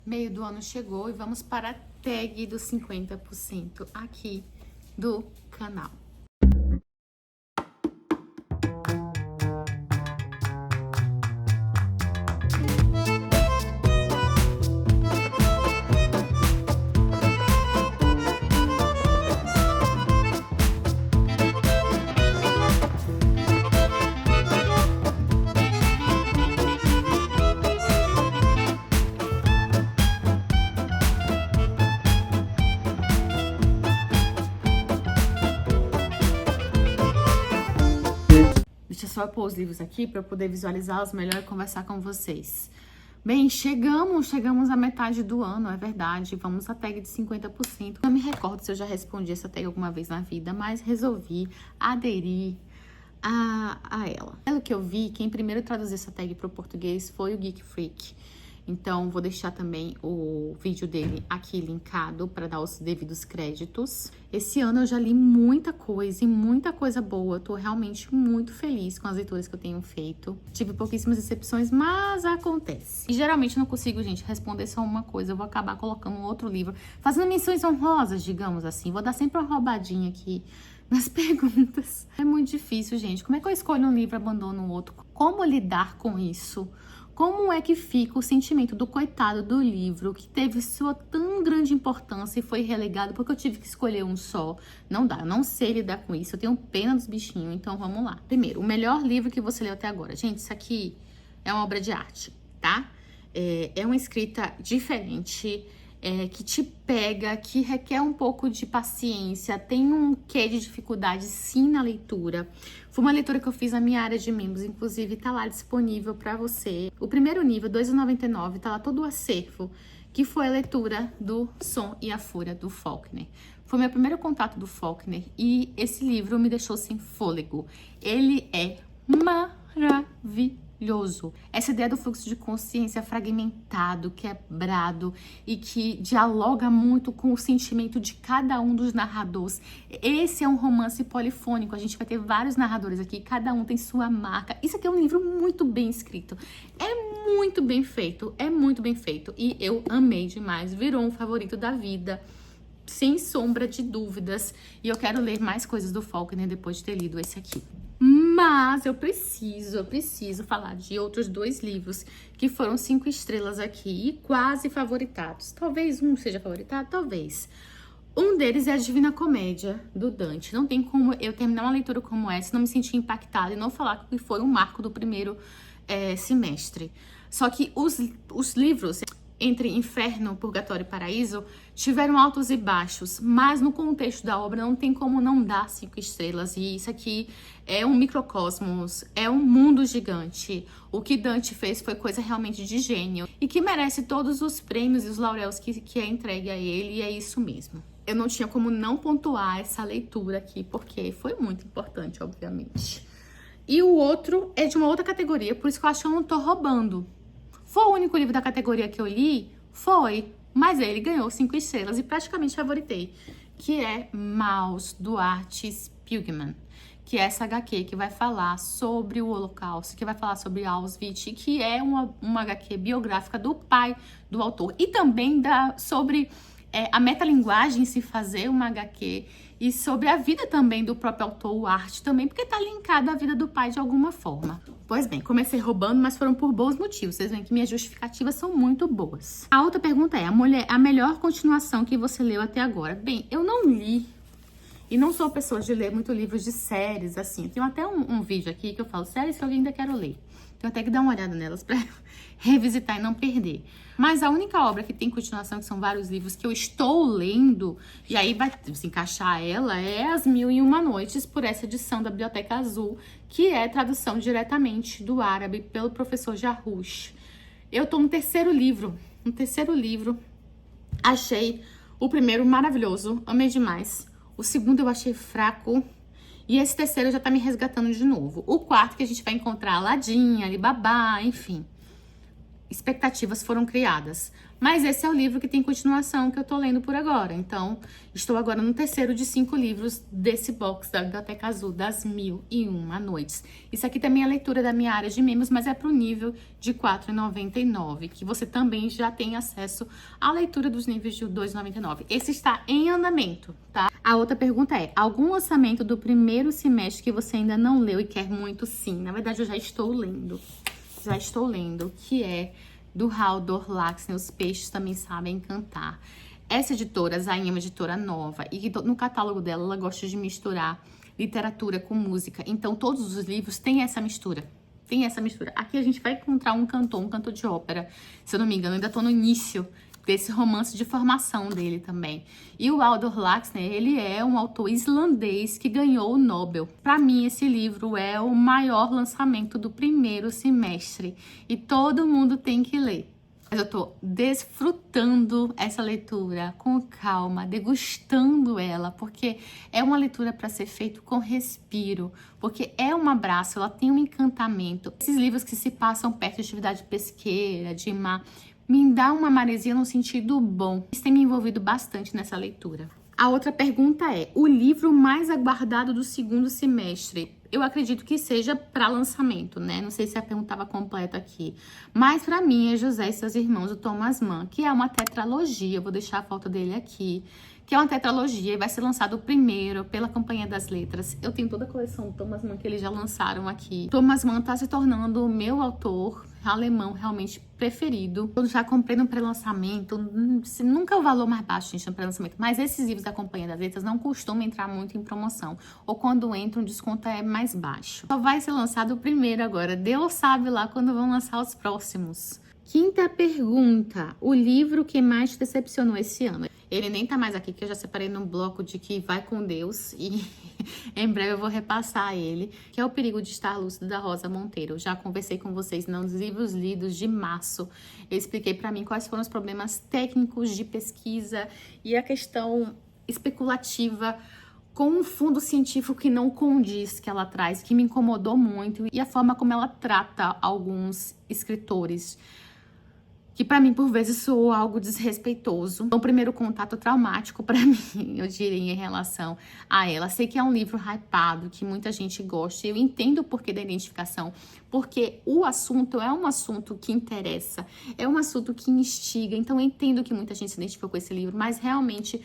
Meio do ano chegou e vamos para a tag dos 50% aqui do canal. Deixa eu só pôr os livros aqui para eu poder visualizá-los melhor e conversar com vocês. Bem, chegamos à metade do ano, é verdade. Vamos à tag de 50%. Não me recordo se eu já respondi essa tag alguma vez na vida, mas resolvi aderir a ela. Pelo que eu vi, quem primeiro traduziu essa tag para o português foi o Geek Freak. Então, vou deixar também o vídeo dele aqui linkado para dar os devidos créditos. Esse ano eu já li muita coisa e muita coisa boa. Tô realmente muito feliz com as leituras que eu tenho feito. Tive pouquíssimas exceções, mas acontece. E geralmente não consigo, gente, responder só uma coisa. Eu vou acabar colocando um outro livro, fazendo menções honrosas, digamos assim. Vou dar sempre uma roubadinha aqui nas perguntas. É muito difícil, gente. Como é que eu escolho um livro e abandono o outro? Como lidar com isso? Como é que fica o sentimento do coitado do livro que teve sua tão grande importância e foi relegado porque eu tive que escolher um só? Não dá, eu não sei lidar com isso, eu tenho pena dos bichinhos, então vamos lá. Primeiro, o melhor livro que você leu até agora. Gente, isso aqui é uma obra de arte, tá? É uma escrita diferente, que te pega, que requer um pouco de paciência, tem um quê de dificuldade sim na leitura. Foi uma leitura que eu fiz na minha área de membros, inclusive tá lá disponível para você. O primeiro nível, R$ 2,99, tá lá todo o acervo, que foi a leitura do Som e a Fúria, do Faulkner. Foi meu primeiro contato do Faulkner e esse livro me deixou sem fôlego. Ele é maravilhoso. Essa ideia do fluxo de consciência fragmentado, quebrado e que dialoga muito com o sentimento de cada um dos narradores. Esse é um romance polifônico, a gente vai ter vários narradores aqui, cada um tem sua marca. Isso aqui é um livro muito bem escrito, é muito bem feito, e eu amei demais, virou um favorito da vida, sem sombra de dúvidas, e eu quero ler mais coisas do Faulkner depois de ter lido esse aqui. Mas eu preciso falar de outros dois livros que foram 5 estrelas aqui e quase favoritados. Talvez um seja favoritado, talvez. Um deles é a Divina Comédia, do Dante. Não tem como eu terminar uma leitura como essa, não me sentir impactada e não falar que foi um marco do primeiro semestre. Só que os livros entre Inferno, Purgatório e Paraíso tiveram altos e baixos, mas no contexto da obra não tem como não dar 5 estrelas. E isso aqui é um microcosmos, é um mundo gigante. O que Dante fez foi coisa realmente de gênio e que merece todos os prêmios e os lauréus que é entregue a ele, e é isso mesmo. Eu não tinha como não pontuar essa leitura aqui, porque foi muito importante, obviamente. E o outro é de uma outra categoria, por isso que eu acho que eu não tô roubando. Foi o único livro da categoria que eu li? Foi, mas ele ganhou 5 estrelas e praticamente favoritei, que é Maus, do Art Spiegelman, que é essa HQ que vai falar sobre o Holocausto, que vai falar sobre Auschwitz, que é uma HQ biográfica do pai do autor, e também sobre a metalinguagem se fazer uma HQ, e sobre a vida também do próprio autor, o Art também, porque tá linkado à vida do pai de alguma forma. Pois bem, comecei roubando, mas foram por bons motivos. Vocês veem que minhas justificativas são muito boas. A outra pergunta é, a melhor continuação que você leu até agora? Bem, eu não li, e não sou pessoa de ler muito livros de séries, assim. Tem até um vídeo aqui que eu falo, séries que eu ainda quero ler. Tenho até que dar uma olhada nelas pra revisitar e não perder. Mas a única obra que tem continuação, que são vários livros que eu estou lendo, e aí vai se encaixar ela, é As Mil e Uma Noites, por essa edição da Biblioteca Azul, que é tradução diretamente do árabe pelo professor Jarrouche. Eu tô no terceiro livro. Achei o primeiro maravilhoso, amei demais. O segundo eu achei fraco. E esse terceiro já tá me resgatando de novo. O quarto que a gente vai encontrar Aladdin, Alibaba, enfim. Expectativas foram criadas. Mas esse é o livro que tem continuação que eu tô lendo por agora. Então, estou agora no terceiro de 5 livros desse box da Biblioteca Azul, das 1001 Noites. Isso aqui também é a leitura da minha área de membros, mas é pro nível de R$ 4,99, que você também já tem acesso à leitura dos níveis de R$ 2,99. Esse está em andamento, tá? A outra pergunta é, algum lançamento do primeiro semestre que você ainda não leu e quer muito? Sim, na verdade eu já estou lendo. Que é do Haldor Laxness, Os Peixes Também Sabem Cantar. Essa editora, Zainha, é uma editora nova, e no catálogo dela, ela gosta de misturar literatura com música. Então, todos os livros têm essa mistura. Aqui a gente vai encontrar um cantor de ópera. Se eu não me engano, eu ainda tô no início desse romance de formação dele também. E o Haldor Laxness, ele é um autor islandês que ganhou o Nobel. Para mim, esse livro é o maior lançamento do primeiro semestre e todo mundo tem que ler. Mas eu tô desfrutando essa leitura com calma, degustando ela, porque é uma leitura para ser feito com respiro, porque é um abraço, ela tem um encantamento. Esses livros que se passam perto de atividade pesqueira, de mar, me dá uma maresia no sentido bom. Isso tem me envolvido bastante nessa leitura. A outra pergunta é, o livro mais aguardado do segundo semestre? Eu acredito que seja para lançamento, né? Não sei se a pergunta estava completa aqui. Mas para mim é José e Seus Irmãos, do Thomas Mann, que é uma tetralogia. Eu vou deixar a foto dele aqui. Que é uma tetralogia e vai ser lançado primeiro pela Companhia das Letras. Eu tenho toda a coleção do Thomas Mann que eles já lançaram aqui. Thomas Mann tá se tornando o meu autor alemão realmente preferido. Eu já comprei no pré-lançamento, nunca é o valor mais baixo, gente, no pré-lançamento, mas esses livros da Companhia das Letras não costumam entrar muito em promoção, ou quando entram, o desconto é mais baixo. Só vai ser lançado o primeiro agora, Deus sabe lá quando vão lançar os próximos. Quinta pergunta, o livro que mais te decepcionou esse ano? Ele nem tá mais aqui, que eu já separei num bloco de que vai com Deus e em breve eu vou repassar ele, que é O Perigo de Estar Lúcido, da Rosa Monteiro. Eu já conversei com vocês nos livros lidos de março. Eu expliquei para mim quais foram os problemas técnicos de pesquisa e a questão especulativa com um fundo científico que não condiz que ela traz, que me incomodou muito, e a forma como ela trata alguns escritores, que para mim, por vezes, soou algo desrespeitoso. O primeiro contato traumático para mim, eu diria, em relação a ela. Sei que é um livro hypado, que muita gente gosta, eu entendo o porquê da identificação, porque o assunto é um assunto que interessa, é um assunto que instiga, então eu entendo que muita gente se identificou com esse livro, mas realmente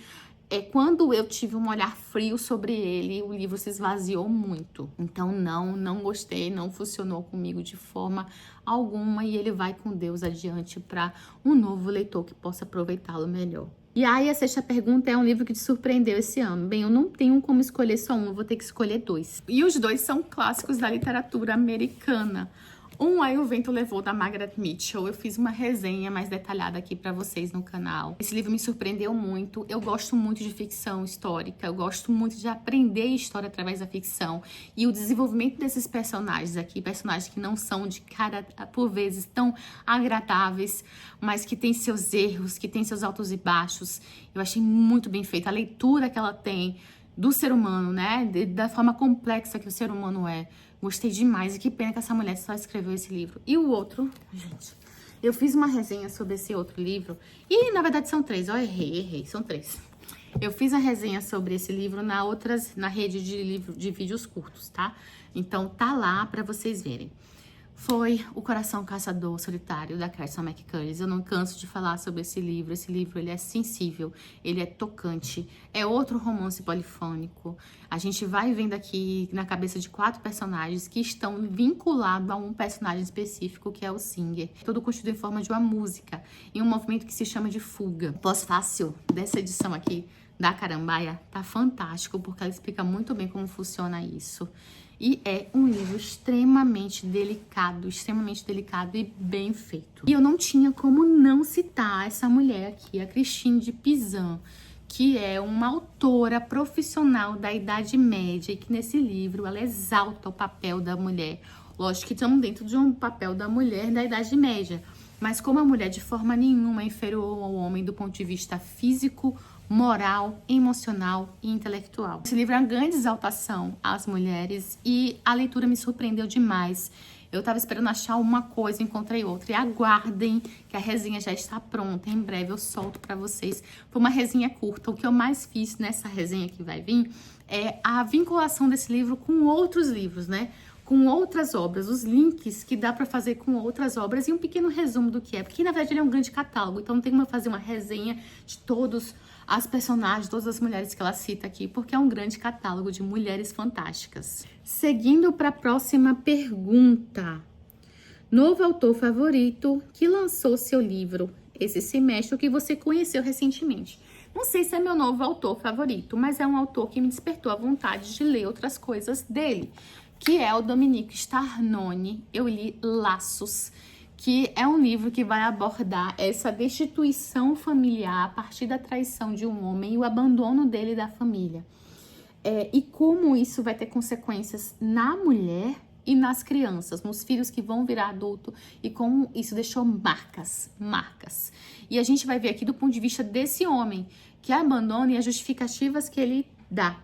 quando eu tive um olhar frio sobre ele, o livro se esvaziou muito. Então não gostei, não funcionou comigo de forma alguma e ele vai com Deus adiante para um novo leitor que possa aproveitá-lo melhor. E aí a sexta pergunta é um livro que te surpreendeu esse ano. Bem, eu não tenho como escolher só um, eu vou ter que escolher 2. E os 2 são clássicos da literatura americana. Um é O Vento Levou, da Margaret Mitchell. Eu fiz uma resenha mais detalhada aqui pra vocês no canal. Esse livro me surpreendeu muito. Eu gosto muito de ficção histórica. Eu gosto muito de aprender história através da ficção. E o desenvolvimento desses personagens aqui, personagens que não são de cara, por vezes, tão agradáveis, mas que têm seus erros, que têm seus altos e baixos. Eu achei muito bem feita. A leitura que ela tem do ser humano, né? Da forma complexa que o ser humano é. Gostei demais e que pena que essa mulher só escreveu esse livro. E o outro, gente, eu fiz uma resenha sobre esse outro livro e na verdade são 3, eu errei, são 3. Eu fiz a resenha sobre esse livro na rede de vídeos curtos, tá? Então tá lá pra vocês verem. Foi O Coração Caçador Solitário, da Kirsten McCullers. Eu não canso de falar sobre esse livro. Esse livro, ele é sensível, ele é tocante. É outro romance polifônico. A gente vai vendo aqui na cabeça de 4 personagens que estão vinculados a um personagem específico, que é o Singer. Tudo constituído em forma de uma música, em um movimento que se chama de fuga. O pós-fácil dessa edição aqui, da Carambaia, tá fantástico, porque ela explica muito bem como funciona isso. E é um livro extremamente delicado e bem feito. E eu não tinha como não citar essa mulher aqui, a Christine de Pizan, que é uma autora profissional da Idade Média e que nesse livro ela exalta o papel da mulher. Lógico que estamos dentro de um papel da mulher da Idade Média, mas como a mulher de forma nenhuma é inferior ao homem do ponto de vista físico, moral, emocional e intelectual. Esse livro é uma grande exaltação às mulheres e a leitura me surpreendeu demais. Eu tava esperando achar uma coisa, encontrei outra. E aguardem que a resenha já está pronta. Em breve eu solto pra vocês. Foi uma resenha curta. O que eu mais fiz nessa resenha que vai vir é a vinculação desse livro com outros livros, né? Com outras obras, os links que dá pra fazer com outras obras e um pequeno resumo do que é. Porque, na verdade, ele é um grande catálogo. Então, não tem como eu fazer uma resenha de todos as personagens, todas as mulheres que ela cita aqui, porque é um grande catálogo de mulheres fantásticas. Seguindo para a próxima pergunta. Novo autor favorito que lançou seu livro esse semestre ou que você conheceu recentemente? Não sei se é meu novo autor favorito, mas é um autor que me despertou a vontade de ler outras coisas dele, que é o Dominique Starnone. Eu li Laços, que é um livro que vai abordar essa destituição familiar a partir da traição de um homem e o abandono dele da família. E como isso vai ter consequências na mulher e nas crianças, nos filhos que vão virar adulto e como isso deixou marcas. E a gente vai ver aqui do ponto de vista desse homem que abandona e as justificativas que ele dá.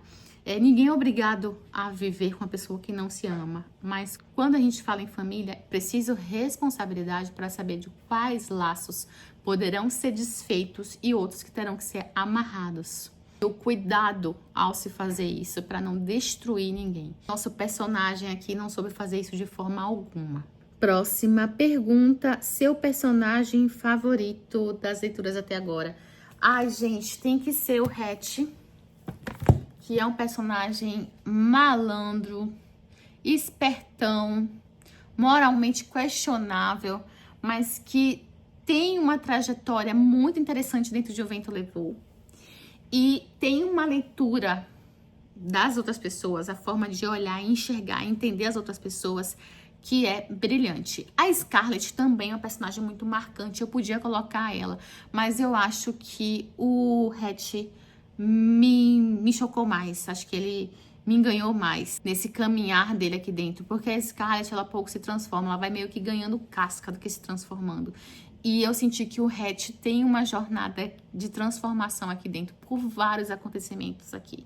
Ninguém é obrigado a viver com uma pessoa que não se ama, mas quando a gente fala em família, é preciso responsabilidade para saber de quais laços poderão ser desfeitos e outros que terão que ser amarrados. O cuidado ao se fazer isso para não destruir ninguém. Nosso personagem aqui não soube fazer isso de forma alguma. Próxima pergunta, seu personagem favorito das leituras até agora? Ai, gente, tem que ser o Hatch, que é um personagem malandro, espertão, moralmente questionável, mas que tem uma trajetória muito interessante dentro de O Vento Levou. E tem uma leitura das outras pessoas, a forma de olhar, enxergar, entender as outras pessoas, que é brilhante. A Scarlett também é uma personagem muito marcante, eu podia colocar ela, mas eu acho que o Hatch me chocou mais, acho que ele me enganou mais nesse caminhar dele aqui dentro, porque a Scarlett, ela pouco se transforma, ela vai meio que ganhando casca do que se transformando. E eu senti que o Hatch tem uma jornada de transformação aqui dentro, por vários acontecimentos aqui.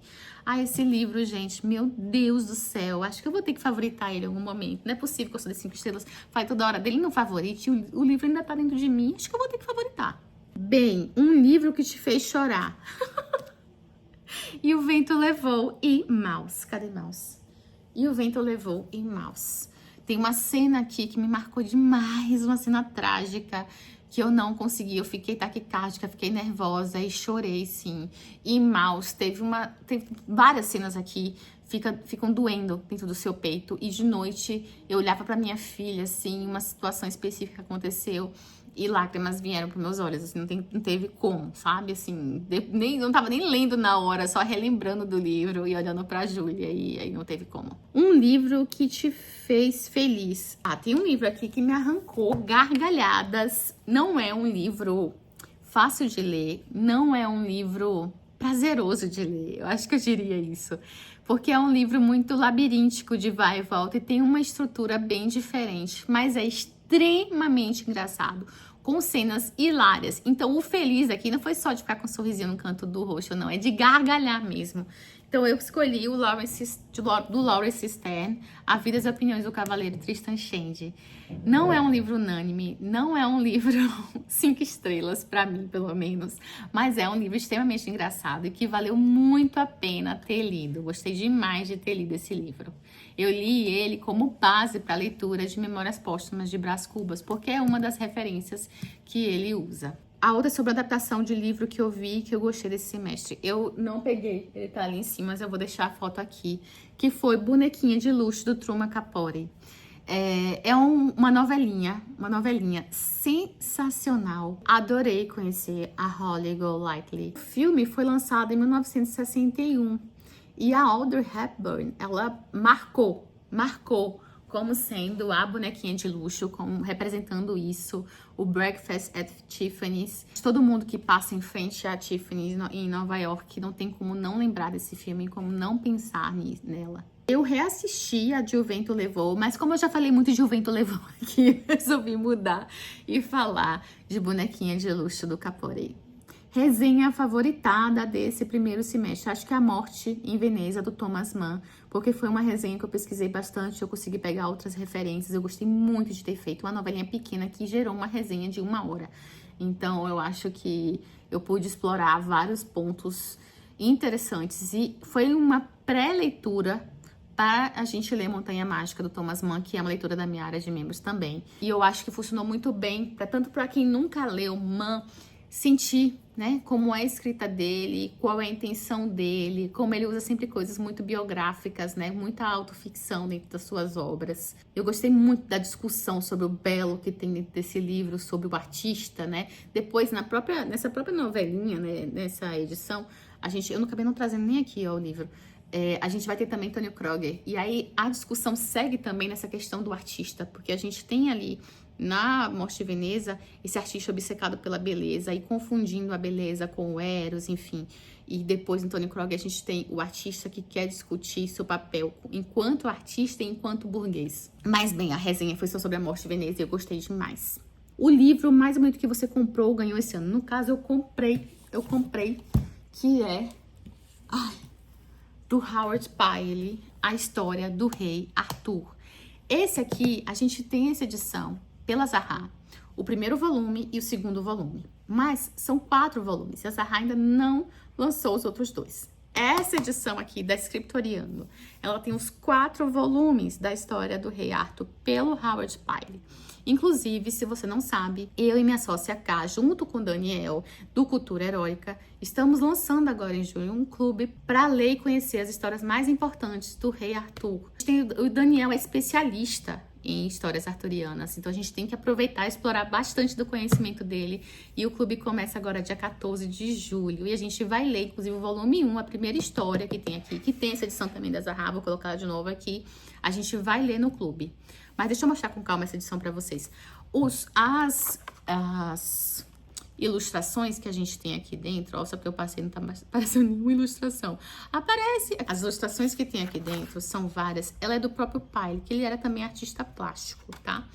Esse livro, gente, meu Deus do céu, acho que eu vou ter que favoritar ele em algum momento. Não é possível que eu sou de 5 estrelas, faz toda hora dele não favorite, o livro ainda tá dentro de mim, acho que eu vou ter que favoritar. Bem, um livro que te fez chorar. E o Vento Levou e Mouse. Cadê Mouse? E o Vento Levou e Mouse. Tem uma cena aqui que me marcou demais, uma cena trágica, que eu não consegui. Eu fiquei taquicárdica, fiquei nervosa e chorei, sim. E Mouse, teve várias cenas aqui, ficam doendo dentro do seu peito. E de noite, eu olhava pra minha filha, assim, uma situação específica aconteceu. E lágrimas vieram pros meus olhos, assim, não teve como, sabe? Assim, não tava nem lendo na hora, só relembrando do livro e olhando pra Júlia, e aí não teve como. Um livro que te fez feliz. Tem um livro aqui que me arrancou gargalhadas. Não é um livro fácil de ler, não é um livro prazeroso de ler, eu acho que eu diria isso. Porque é um livro muito labiríntico de vai e volta e tem uma estrutura bem diferente, mas é extremamente engraçado, com cenas hilárias. Então, o feliz aqui não foi só de ficar com um sorrisinho no canto do rosto, não. É de gargalhar mesmo. Então, eu escolhi do Laurence Sterne, A Vida e as Opiniões do Cavaleiro Tristan Shandy. Não é um livro unânime, não é um livro 5 estrelas, pra mim, pelo menos. Mas é um livro extremamente engraçado e que valeu muito a pena ter lido. Gostei demais de ter lido esse livro. Eu li ele como base para a leitura de Memórias Póstumas de Brás Cubas, porque é uma das referências que ele usa. A outra é sobre a adaptação de livro que eu vi, que eu gostei desse semestre. Eu não peguei, ele tá ali em cima, mas eu vou deixar a foto aqui, que foi Bonequinha de Luxo, do Truman Capote. Uma novelinha sensacional. Adorei conhecer a Holly Golightly. O filme foi lançado em 1961. E a Audrey Hepburn, ela marcou como sendo a bonequinha de luxo, como representando isso, o Breakfast at Tiffany's. Todo mundo que passa em frente a Tiffany's em Nova York não tem como não lembrar desse filme, como não pensar nela. Eu reassisti a de O Vento Levou, mas como eu já falei muito de O Vento Levou aqui, resolvi mudar e falar de Bonequinha de Luxo do Capote. Resenha favoritada desse primeiro semestre, acho que é A Morte em Veneza, do Thomas Mann, porque foi uma resenha que eu pesquisei bastante, eu consegui pegar outras referências, eu gostei muito de ter feito uma novelinha pequena que gerou uma resenha de 1 hora. Então, eu acho que eu pude explorar vários pontos interessantes e foi uma pré-leitura para a gente ler Montanha Mágica, do Thomas Mann, que é uma leitura da minha área de membros também. E eu acho que funcionou muito bem, tanto para quem nunca leu Mann, sentir, né, como é a escrita dele, qual é a intenção dele, como ele usa sempre coisas muito biográficas, né, muita autoficção dentro das suas obras. Eu gostei muito da discussão sobre o belo que tem dentro desse livro, sobre o artista, né. Depois, nessa própria novelinha, né, nessa edição, eu não acabei não trazendo nem aqui, ó, o livro. A gente vai ter também Tônio Kroger. E aí a discussão segue também nessa questão do artista, porque a gente tem ali na Morte de Veneza esse artista obcecado pela beleza e confundindo a beleza com o Eros, enfim. E depois no Tônio Kroger a gente tem o artista que quer discutir seu papel enquanto artista e enquanto burguês. Mas bem, a resenha foi só sobre a Morte de Veneza e eu gostei demais. O livro mais bonito que você comprou ou ganhou esse ano? No caso, eu comprei, que é do Howard Pyle, A História do Rei Arthur. Esse aqui, a gente tem essa edição pela Zahar, o primeiro volume e o segundo volume. Mas são 4 volumes, e a Zahar ainda não lançou os outros 2. Essa edição aqui, da Scriptoriano, ela tem os 4 volumes da História do Rei Arthur pelo Howard Pyle. Inclusive, se você não sabe, eu e minha sócia Ká, junto com o Daniel, do Cultura Heróica, estamos lançando agora em junho um clube para ler e conhecer as histórias mais importantes do Rei Arthur. O Daniel é especialista em histórias arturianas, então a gente tem que aproveitar e explorar bastante do conhecimento dele. E o clube começa agora dia 14 de julho, e a gente vai ler, inclusive, o volume 1, a primeira história que tem aqui, que tem essa edição também da Zahar, vou colocar ela de novo aqui, a gente vai ler no clube. Mas deixa eu mostrar com calma essa edição pra vocês. As ilustrações que a gente tem aqui dentro, ó, só porque eu passei não tá mais aparecendo nenhuma ilustração. Aparece! As ilustrações que tem aqui dentro são várias. Ela é do próprio Pyle, que ele era também artista plástico, tá?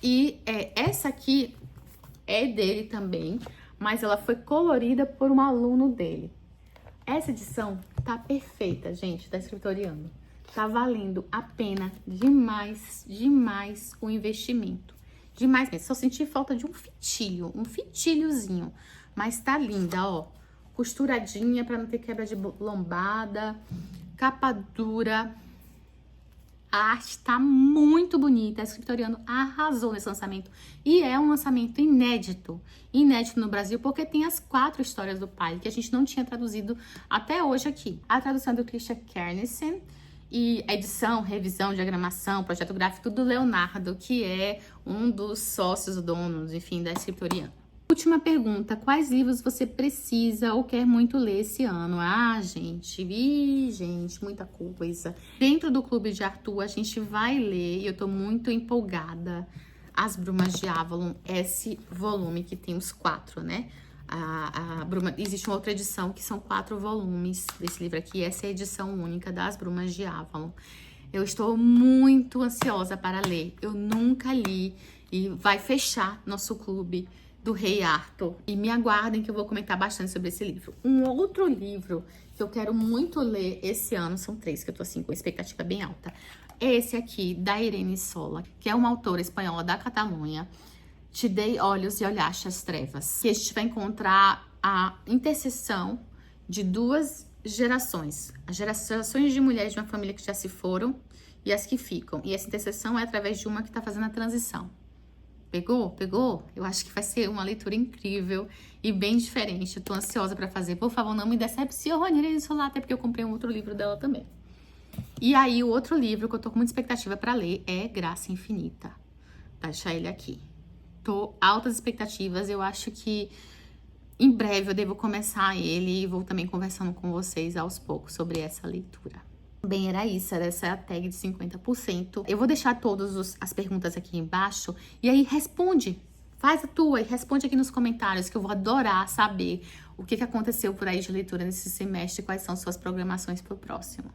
E essa aqui é dele também, mas ela foi colorida por um aluno dele. Essa edição tá perfeita, gente, da Scriptoriano. Tá valendo a pena demais, demais o investimento. Demais mesmo. Só senti falta de um fitilhozinho. Mas tá linda, ó. Costuradinha pra não ter quebra de lombada. Capa dura. A arte tá muito bonita. A Scriptoriano arrasou nesse lançamento. E é um lançamento inédito. Inédito no Brasil, porque tem as 4 histórias do Pyle, que a gente não tinha traduzido até hoje aqui. A tradução do Christian Kernison. E edição, revisão, diagramação, projeto gráfico do Leonardo, que é um dos sócios donos, enfim, da Scriptoriano. Última pergunta, quais livros você precisa ou quer muito ler esse ano? Gente, muita coisa. Dentro do Clube de Arthur, a gente vai ler, e eu tô muito empolgada, As Brumas de Avalon, esse volume que tem os 4, né? Existe uma outra edição que são 4 volumes desse livro aqui. Essa é a edição única das Brumas de Avalon. Eu estou muito ansiosa para ler. Eu nunca li e vai fechar nosso clube do Rei Arthur. E me aguardem que eu vou comentar bastante sobre esse livro. Um outro livro que eu quero muito ler esse ano, são 3 que eu tô assim com expectativa bem alta. É esse aqui, da Irene Sola, que é uma autora espanhola da Catalunha. Te dei olhos e olhaste as trevas. Que a gente vai encontrar a interseção de 2 gerações. As gerações de mulheres de uma família que já se foram e as que ficam. E essa interseção é através de uma que tá fazendo a transição. Pegou? Pegou? Eu acho que vai ser uma leitura incrível e bem diferente. Eu tô ansiosa pra fazer. Por favor, não me decepcione, Irene Sola, até porque eu comprei um outro livro dela também. E aí, o outro livro que eu tô com muita expectativa pra ler é Graça Infinita. Vou deixar ele aqui. Tô altas expectativas, eu acho que em breve eu devo começar ele e vou também conversando com vocês aos poucos sobre essa leitura. Bem, era isso, era essa tag de 50%. Eu vou deixar todas as perguntas aqui embaixo e aí responde, faz a tua e responde aqui nos comentários que eu vou adorar saber o que aconteceu por aí de leitura nesse semestre e quais são suas programações pro próximo.